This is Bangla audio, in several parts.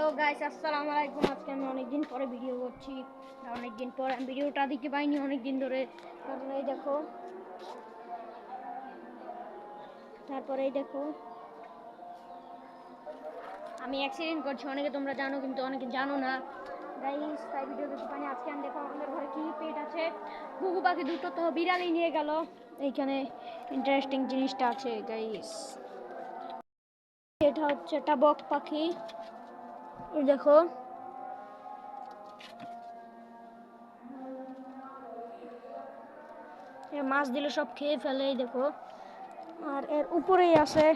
হ্যালো গাইস, আসসালামু আলাইকুম। আজকে আমি অনেকদিন পরে ভিডিও করছি। অনেকদিন পর আমি ভিডিওটা দিতে পাইনি অনেকদিন ধরে, কারণ এই দেখো, তারপরে এই দেখো আমি অ্যাক্সিডেন্ট করছি। অনেকে তোমরা জানো, কিন্তু অনেকে জানো না গাইস, তাই ভিডিও দিতে পাইনি। আজকে আমি দেখো আমাদের ঘরে কি পেট আছে। ঘুঘু পাখি দুটো তো বিড়ালই নিয়ে গেল। এইখানে ইন্টারেস্টিং জিনিসটা আছে গাইস। এটা হচ্ছে একটা বক পাখি, এই দেখো। মাছ দিলে সব খেয়ে ফেলে, এই দেখো। আর এর উপরেই আছে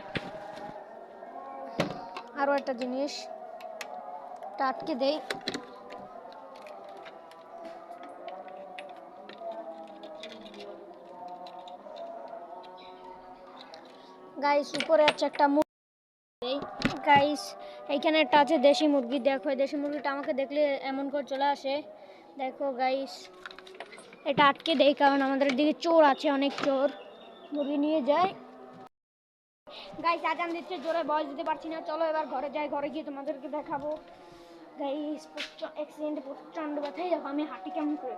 আরো একটা জিনিস, আটকে দেই। গাইস উপরে আছে একটা মুরগি। গাইস এইখানে একটা আছে দেশি মুরগি। দেখো দেশি মুরগিটা আমাকে দেখলে এমন করে চলে আসে। দেখো গাইস, এটা আটকে দেই কারণ আমাদের দিকে চোর আছে, অনেক চোর মুরগি নিয়ে যায়। গাইস আজান দিচ্ছে, জোরে ভয়েস দিতে পারছি না। চলো এবার ঘরে যাই, ঘরে গিয়ে তোমাদেরকে দেখাবো। গাইস অ্যাক্সিডেন্টে প্রচন্ড ব্যথাই, দেখো আমি হাঁটি কেমন করে।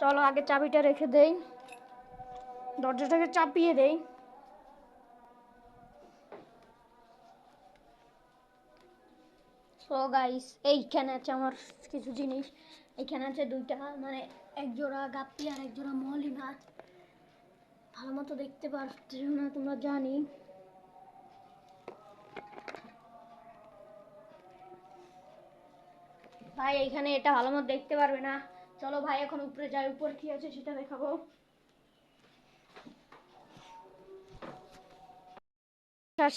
চলো আগে চাবিটা রেখে দেই, দরজাটাকে চাপিয়ে দেই। সো গাইস এইখানে আছে আমার কিছু জিনিস। এইখানে আছে দুইটা, মানে এক জোড়া গাপ্পি আর এক জোড়া মলি মাছ। ভালো মতো দেখতে পাচ্ছ না তোমরা, জানি। ভাই এইখানে এটা ভালো মতো দেখতে পারবে না। চলো ভাই এখন উপরে যাই, উপর কি আছে সেটা দেখাবো।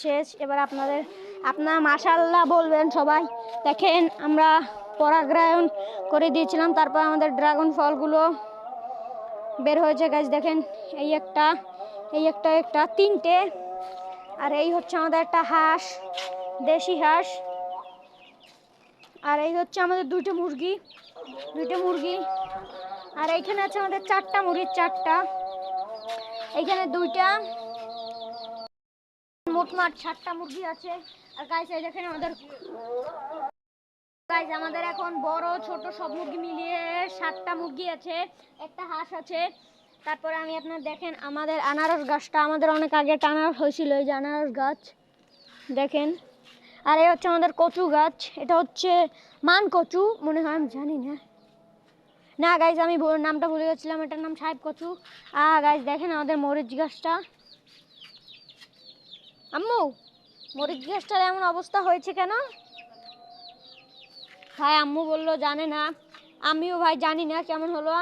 শেষ। এবার আপনারা মাশাআল্লাহ বলবেন সবাই। দেখেন আমরা পরাগায়ন করে দিয়েছিলাম, তারপর আমাদের ড্রাগন ফলগুলো বের হয়েছে গাছ। দেখেন এই একটা, এই একটা তিনটে। আর এই হচ্ছে আমাদের একটা হাঁস, দেশি হাঁস। আর এই হচ্ছে আমাদের দুইটা মুরগি। আর এইখানে আছে আমাদের চারটা মুরগি, চারটা। এইখানে দুইটা, মোটমাট 7টা মুরগি আছে। আর গাইস এই দেখেন আমাদের এখন বড় ছোট সব মুরগি মিলিয়ে 7টা মুরগি আছে, একটা হাঁস আছে। তারপরে আমি আপনার দেখেন আমাদের আনারস গাছটা আমাদের অনেক আগে টানা হয়েছিল, এই যে আনারস গাছ দেখেন। আর এই হচ্ছে আমাদের কচু গাছ, এটা হচ্ছে মান কচু মনে হয়, আমি জানি না। না গাইজ আমি নামটা ভুলে গেছিলাম, এটার নাম সাহেব কচু। গাইজ দেখেন আমাদের মরিচ গাছটা। আম্মু মরিচ গাছটার এমন অবস্থা হয়েছে কেন? ভাই আম্মু বললো জানে না, আমিও ভাই জানি না কেমন হলো।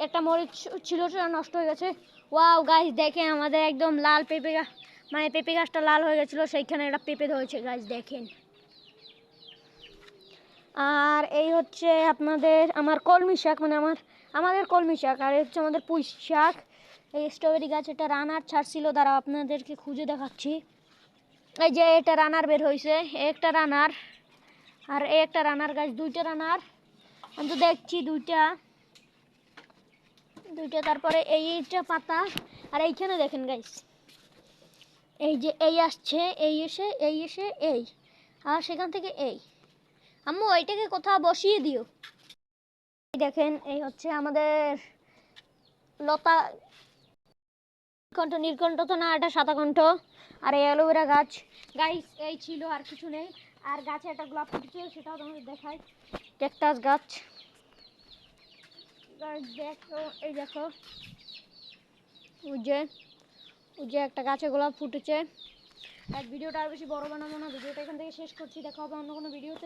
একটা মরিচ ছিল সেটা নষ্ট হয়ে গেছে। ওয়াও গাইজ দেখেন আমাদের একদম লাল পেঁপে, মানে পেঁপে গাছটা লাল হয়ে গেছিলো, সেইখানে একটা পেঁপে ধরেছে গাইজ দেখেন। আর এই হচ্ছে আমার কলমি শাক, মানে আমাদের কলমি শাক। আর হচ্ছে আমাদের পুঁই শাক। এই স্ট্রবেরি গাছ, এটা রানার ছাড়ছিল, দাঁড়াও আপনাদেরকে খুঁজে দেখাচ্ছি। এই যে এটা রানার বের হয়েছে, একটা রানার। আর এই একটা রানার গাছ, দুইটা রানার আমি তো দেখছি, দুইটা। তারপরে এইটা পাতা। আর এইখানে দেখেন গাইস, এই যে এই আসছে, এই এসে এই, আর সেখান থেকে এই। আম্মু এইটাকে কোথাও বসিয়ে দিও। দেখেন এই হচ্ছে আমাদের লতা, নীলকণ্ঠ তো না, এটা সাদা কণ্ঠ। আর এই অ্যালোভেরা গাছ গাইস, এই ছিল আর কিছু নেই। আর গাছে একটা গোলাপ ফুটেছে, সেটাও তোমাদের দেখাই। ক্যাকটাস গাছ দেখো, এই দেখো ওই যে একটা গাছে গোলাপ ফুটেছে। আর ভিডিওটা আর বেশি বড় বানাবো না, ভিডিওটা এখান থেকে শেষ করছি। দেখা হবে অন্য কোনো ভিডিওতে।